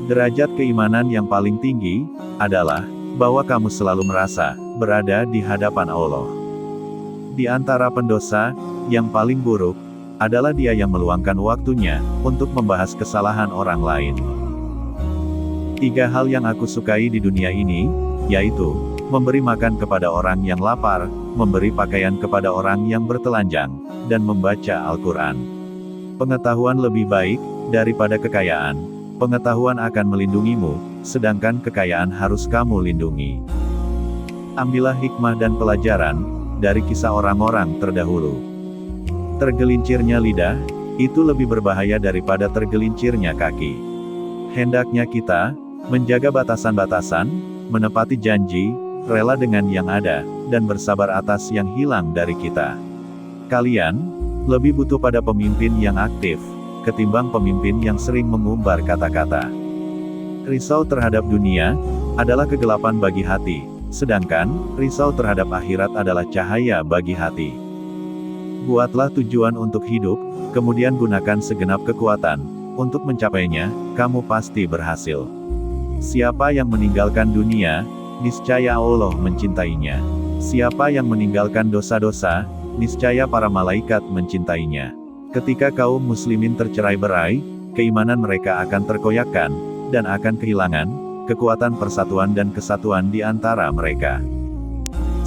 Derajat keimanan yang paling tinggi adalah bahwa kamu selalu merasa berada di hadapan Allah. Di antara pendosa yang paling buruk adalah dia yang meluangkan waktunya untuk membahas kesalahan orang lain. 3 hal yang aku sukai di dunia ini, yaitu memberi makan kepada orang yang lapar, memberi pakaian kepada orang yang bertelanjang, dan membaca Al-Quran. Pengetahuan lebih baik daripada kekayaan. Pengetahuan akan melindungimu, sedangkan kekayaan harus kamu lindungi. Ambillah hikmah dan pelajaran dari kisah orang-orang terdahulu. Tergelincirnya lidah itu lebih berbahaya daripada tergelincirnya kaki. Hendaknya kita menjaga batasan-batasan, menepati janji, rela dengan yang ada, dan bersabar atas yang hilang dari kita. Kalian lebih butuh pada pemimpin yang aktif ketimbang pemimpin yang sering mengumbar kata-kata. Risau terhadap dunia adalah kegelapan bagi hati, sedangkan risau terhadap akhirat adalah cahaya bagi hati. Buatlah tujuan untuk hidup, kemudian gunakan segenap kekuatan untuk mencapainya, kamu pasti berhasil. Siapa yang meninggalkan dunia, niscaya Allah mencintainya. Siapa yang meninggalkan dosa-dosa, niscaya para malaikat mencintainya. Ketika kaum muslimin tercerai-berai, keimanan mereka akan terkoyakkan, dan akan kehilangan kekuatan persatuan dan kesatuan di antara mereka.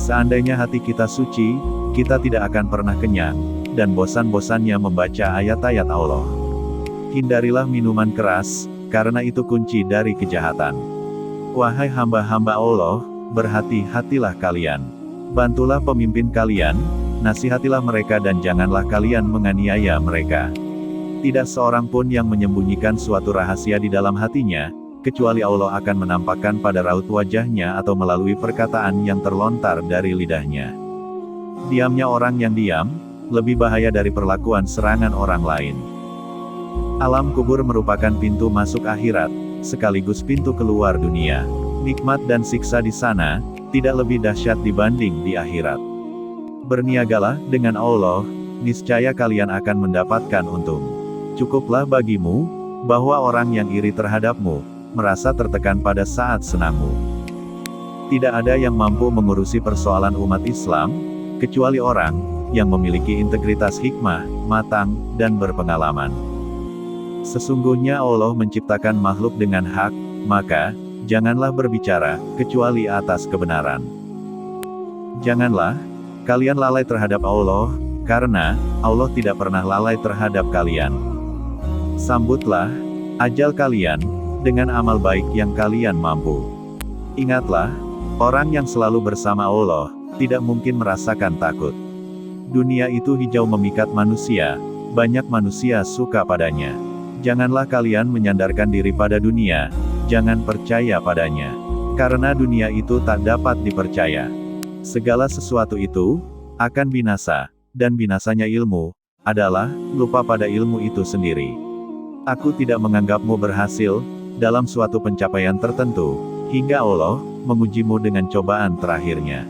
Seandainya hati kita suci, kita tidak akan pernah kenyang, dan bosan-bosannya membaca ayat-ayat Allah. Hindarilah minuman keras, karena itu kunci dari kejahatan. Wahai hamba-hamba Allah, berhati-hatilah kalian. Bantulah pemimpin kalian, nasihatilah mereka dan janganlah kalian menganiaya mereka. Tidak seorang pun yang menyembunyikan suatu rahasia di dalam hatinya, kecuali Allah akan menampakkan pada raut wajahnya atau melalui perkataan yang terlontar dari lidahnya. Diamnya orang yang diam, lebih bahaya dari perlakuan serangan orang lain. Alam kubur merupakan pintu masuk akhirat, sekaligus pintu keluar dunia. Nikmat dan siksa di sana, tidak lebih dahsyat dibanding di akhirat. Berniagalah dengan Allah, niscaya kalian akan mendapatkan untung. Cukuplah bagimu, bahwa orang yang iri terhadapmu, merasa tertekan pada saat senangmu. Tidak ada yang mampu mengurusi persoalan umat Islam, kecuali orang yang memiliki integritas hikmah, matang, dan berpengalaman. Sesungguhnya Allah menciptakan makhluk dengan hak, maka janganlah berbicara kecuali atas kebenaran. Janganlah kalian lalai terhadap Allah, karena Allah tidak pernah lalai terhadap kalian. Sambutlah ajal kalian dengan amal baik yang kalian mampu. Ingatlah, orang yang selalu bersama Allah tidak mungkin merasakan takut. Dunia itu hijau memikat manusia, banyak manusia suka padanya. Janganlah kalian menyandarkan diri pada dunia, jangan percaya padanya. Karena dunia itu tak dapat dipercaya. Segala sesuatu itu akan binasa, dan binasanya ilmu adalah lupa pada ilmu itu sendiri. Aku tidak menganggapmu berhasil dalam suatu pencapaian tertentu, hingga Allah mengujimu dengan cobaan terakhirnya.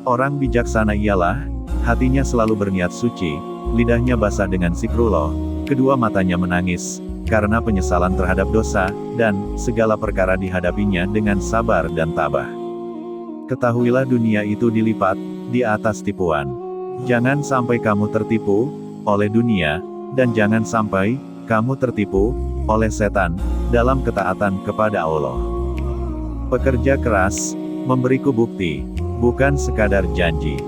Orang bijaksana ialah hatinya selalu berniat suci, lidahnya basah dengan zikrullah, kedua matanya menangis karena penyesalan terhadap dosa, dan segala perkara dihadapinya dengan sabar dan tabah. Ketahuilah dunia itu dilipat di atas tipuan. Jangan sampai kamu tertipu oleh dunia, dan jangan sampai kamu tertipu oleh setan dalam ketaatan kepada Allah. Pekerja keras memberiku bukti, bukan sekadar janji.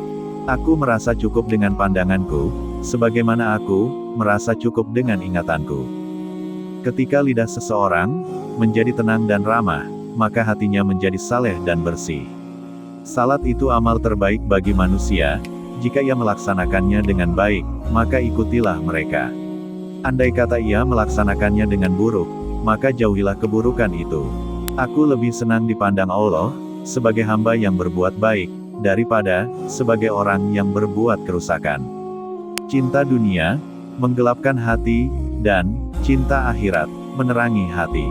Aku merasa cukup dengan pandanganku, sebagaimana aku merasa cukup dengan ingatanku. Ketika lidah seseorang menjadi tenang dan ramah, maka hatinya menjadi saleh dan bersih. Salat itu amal terbaik bagi manusia. Jika ia melaksanakannya dengan baik, maka ikutilah mereka. Andai kata ia melaksanakannya dengan buruk, maka jauhilah keburukan itu. Aku lebih senang dipandang Allah sebagai hamba yang berbuat baik, daripada sebagai orang yang berbuat kerusakan. Cinta dunia menggelapkan hati, dan cinta akhirat menerangi hati.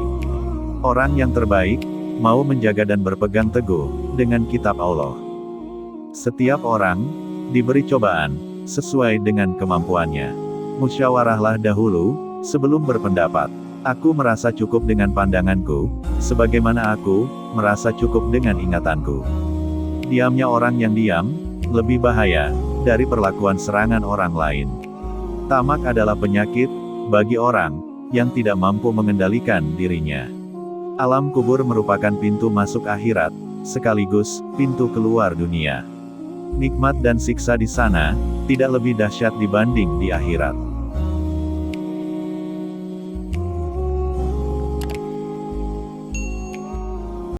Orang yang terbaik mau menjaga dan berpegang teguh dengan kitab Allah. Setiap orang diberi cobaan sesuai dengan kemampuannya. Musyawarahlah dahulu sebelum berpendapat. Aku merasa cukup dengan pandanganku, sebagaimana aku merasa cukup dengan ingatanku. Diamnya orang yang diam, lebih bahaya dari perlakuan serangan orang lain. Tamak adalah penyakit bagi orang yang tidak mampu mengendalikan dirinya. Alam kubur merupakan pintu masuk akhirat, sekaligus pintu keluar dunia. Nikmat dan siksa di sana tidak lebih dahsyat dibanding di akhirat.